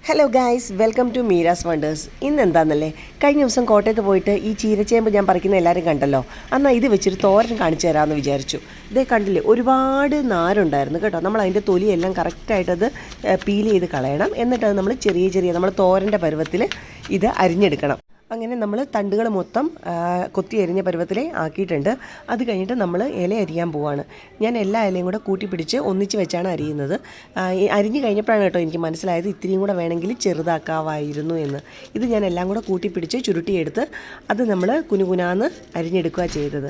Hello guys, welcome to Meera's wonders. ഇന്ന് എന്താണെന്നല്ലേ, കഴിഞ്ഞ ദിവസം കോട്ടയത്ത് പോയിട്ട് ഈ ചീരച്ചേമ്പ് ഞാൻ പറിക്കുന്ന എല്ലാവരും കണ്ടല്ലോ. എന്നാൽ ഇത് വെച്ചൊരു തോരൻ കാണിച്ചു തരാമെന്ന് വിചാരിച്ചു. ഇതേ കണ്ടില്ലേ, ഒരുപാട് നാരുണ്ടായിരുന്നു കേട്ടോ. നമ്മൾ അതിൻ്റെ തൊലിയെല്ലാം കറക്റ്റായിട്ടത് പീൽ ചെയ്ത് കളയണം. എന്നിട്ടത് നമ്മൾ ചെറിയ നമ്മൾ തോരൻ്റെ പരുവത്തിൽ ഇത് അരിഞ്ഞെടുക്കണം. അങ്ങനെ നമ്മൾ തണ്ടുകൾ മൊത്തം കൊത്തി അരിഞ്ഞ പരുവത്തിലേ ആക്കിയിട്ടുണ്ട്. അത് കഴിഞ്ഞിട്ട് നമ്മൾ ഇല അരിയാൻ പോവാണ്. ഞാൻ എല്ലാ ഇലയും കൂടെ കൂട്ടി പിടിച്ച് ഒന്നിച്ച് വെച്ചാണ് അരിയുന്നത്. അരിഞ്ഞ് കഴിഞ്ഞപ്പോഴാണ് കേട്ടോ എനിക്ക് മനസ്സിലായത് ഇത്തിരിയും കൂടെ വേണമെങ്കിൽ ചെറുതാക്കാമായിരുന്നു എന്ന്. ഇത് ഞാൻ എല്ലാം കൂടെ കൂട്ടി പിടിച്ച് ചുരുട്ടിയെടുത്ത് അത് നമ്മൾ കുനുകുനാന്ന് അരിഞ്ഞെടുക്കുക ചെയ്തത്.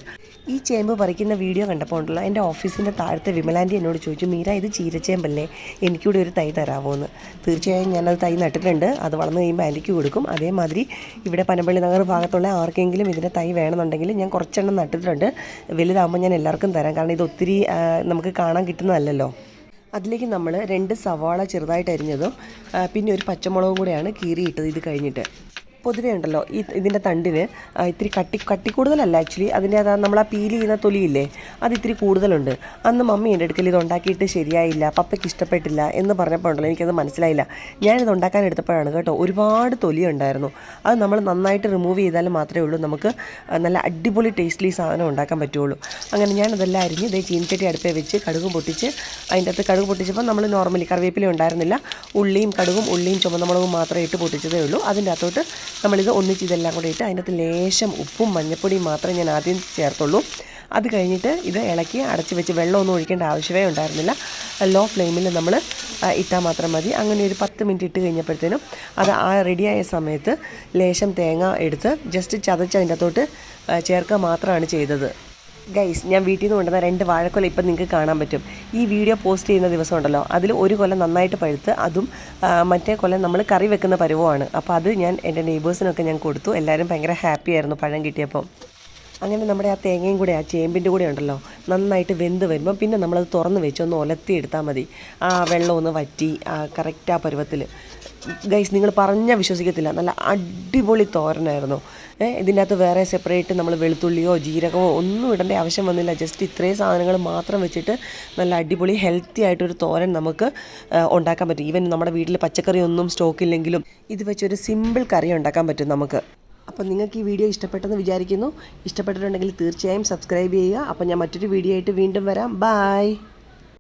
ഈ ചേമ്പ് പറിക്കുന്ന വീഡിയോ കണ്ടപ്പോൾ ഉണ്ടല്ലോ, എൻ്റെ ഓഫീസിൻ്റെ താഴത്തെ വിമലാൻറ്റി എന്നോട് ചോദിച്ചു, മീര ഇത് ചീരച്ചേമ്പല്ലേ, എനിക്കൂടെ ഒരു തൈ തരാമോ എന്ന്. തീർച്ചയായും ഞാനത് തൈ നട്ടിട്ടുണ്ട്. അത് വളർന്നു കഴിയുമ്പോൾ ആൻറ്റിക്ക് കൊടുക്കും. അതേമാതിരി ഇവിടെ പനമ്പള്ളി നഗർ ഭാഗത്തുള്ള ആർക്കെങ്കിലും ഇതിൻ്റെ തൈ വേണമെന്നുണ്ടെങ്കിൽ ഞാൻ കുറച്ചെണ്ണം നട്ടിട്ടുണ്ട്. വലുതാകുമ്പോൾ ഞാൻ എല്ലാവർക്കും തരാം. കാരണം ഇത് ഒത്തിരി നമുക്ക് കാണാൻ കിട്ടുന്നതല്ലല്ലോ. അതിലേക്ക് നമ്മൾ 2 സവാള ചെറുതായിട്ട് അരിഞ്ഞതും പിന്നെ ഒരു പച്ചമുളകും കൂടെയാണ് കീറിയിട്ടത്. ഇത് കഴിഞ്ഞിട്ട് പൊതുവേ ഉണ്ടല്ലോ ഇതിൻ്റെ തണ്ടിന് ഇത്തിരി കട്ടി കൂടുതലല്ല. ആക്ച്വലി അതിൻ്റെ നമ്മൾ പീൽ ചെയ്യുന്ന തൊലിയില്ലേ, അത് ഇത്തിരി കൂടുതലുണ്ട്. അന്ന് മമ്മി എൻ്റെ അടുക്കൽ ഇത് ഉണ്ടാക്കിയിട്ട് ശരിയായില്ല, പപ്പയ്ക്ക് ഇഷ്ടപ്പെട്ടില്ല എന്ന് പറഞ്ഞപ്പോൾ ഉണ്ടല്ലോ എനിക്കത് മനസ്സിലായില്ല. ഞാനിത് ഉണ്ടാക്കാൻ എടുത്തപ്പോഴാണ് കേട്ടോ ഒരുപാട് തൊലി ഉണ്ടായിരുന്നു. അത് നമ്മൾ നന്നായിട്ട് റിമൂവ് ചെയ്താൽ മാത്രമേ ഉള്ളൂ നമുക്ക് നല്ല അടിപൊളി ടേസ്റ്റ്ലി സാധനം ഉണ്ടാക്കാൻ പറ്റുള്ളൂ. അങ്ങനെ ഞാനതെല്ലാം അരിഞ്ഞ് ഇതേ ചീനിച്ചട്ടി അടുപ്പേ വെച്ച് കടുകും പൊട്ടിച്ച് അതിൻ്റെ അകത്ത് കടുക് പൊട്ടിച്ചപ്പോൾ നമ്മൾ നോർമലി കറിവേപ്പില ഉണ്ടായിരുന്നില്ല, ഉള്ളിയും ചുവന്ന മുളകും മാത്രമേ ഇട്ട് പൊട്ടിച്ചതേ ഉള്ളൂ. അതിൻ്റെ അകത്തോട്ട് നമ്മളിത് ഒന്നിച്ച് ഇതെല്ലാം കൂടെ ഇട്ട് അതിനകത്ത് ലേശം ഉപ്പും മഞ്ഞപ്പൊടിയും മാത്രമേ ഞാൻ ആദ്യം ചേർത്തുള്ളൂ. അത് കഴിഞ്ഞിട്ട് ഇത് ഇളക്കി അടച്ച് വെച്ച് വെള്ളമൊന്നും ഒഴിക്കേണ്ട ആവശ്യമേ ഉണ്ടായിരുന്നില്ല. ലോ ഫ്ലെയിമിൽ നമ്മൾ ഇട്ടാൽ മാത്രം മതി. അങ്ങനെ ഒരു 10 മിനിറ്റ് ഇട്ട് കഴിഞ്ഞപ്പോഴത്തേനും അത് റെഡിയായ സമയത്ത് ലേശം തേങ്ങ എടുത്ത് ജസ്റ്റ് ചതച്ച് അതിൻ്റെ അകത്തോട്ട് ചേർക്കുക മാത്രമാണ് ചെയ്തത്. ഗൈസ്, ഞാൻ വീട്ടിൽ നിന്ന് കൊണ്ടുവന്ന 2 വാഴക്കൊല ഇപ്പം നിങ്ങൾക്ക് കാണാൻ പറ്റും. ഈ വീഡിയോ പോസ്റ്റ് ചെയ്യുന്ന ദിവസം ഉണ്ടല്ലോ, അതിൽ ഒരു കൊല നന്നായിട്ട് പഴുത്ത്, അതും മറ്റേ കൊല നമ്മൾ കറി വെക്കുന്ന പരുവമാണ്. അപ്പോൾ അത് ഞാൻ എൻ്റെ നെയ്ബേഴ്സിനൊക്കെ ഞാൻ കൊടുത്തു. എല്ലാവരും ഭയങ്കര ഹാപ്പി ആയിരുന്നു പഴം കിട്ടിയപ്പോൾ. അങ്ങനെ നമ്മുടെ ആ തേങ്ങയും കൂടെ ആ ചേമ്പിൻ്റെ കൂടെ ഉണ്ടല്ലോ നന്നായിട്ട് വെന്ത് വരുമ്പോൾ പിന്നെ നമ്മളത് തുറന്ന് വെച്ച് ഒന്ന് ഒലത്തി എടുത്താൽ മതി. ആ വെള്ളം ഒന്ന് വറ്റി കറക്റ്റ് ആ പരുവത്തിൽ. ഗൈസ്, നിങ്ങൾ പറഞ്ഞാൽ വിശ്വസിക്കത്തില്ല, നല്ല അടിപൊളി തോരനായിരുന്നു. ഇതിൻ്റെ അകത്ത് വേറെ സെപ്പറേറ്റ് നമ്മൾ വെളുത്തുള്ളിയോ ജീരകമോ ഒന്നും ഇടേണ്ട ആവശ്യം വന്നില്ല. ജസ്റ്റ് ഇത്രയും സാധനങ്ങൾ മാത്രം വെച്ചിട്ട് നല്ല അടിപൊളി ഹെൽത്തി ആയിട്ടൊരു തോരൻ നമുക്ക് ഉണ്ടാക്കാൻ പറ്റും. ഈവൻ നമ്മുടെ വീട്ടിൽ പച്ചക്കറി ഒന്നും സ്റ്റോക്കില്ലെങ്കിലും ഇത് വെച്ചൊരു സിമ്പിൾ കറി ഉണ്ടാക്കാൻ പറ്റും നമുക്ക്. അപ്പോൾ നിങ്ങൾക്ക് ഈ വീഡിയോ ഇഷ്ടപ്പെട്ടെന്ന് വിചാരിക്കുന്നു. ഇഷ്ടപ്പെട്ടിട്ടുണ്ടെങ്കിൽ തീർച്ചയായും സബ്സ്ക്രൈബ് ചെയ്യുക. അപ്പോൾ ഞാൻ മറ്റൊരു വീഡിയോ ആയിട്ട് വീണ്ടും വരാം. ബൈ.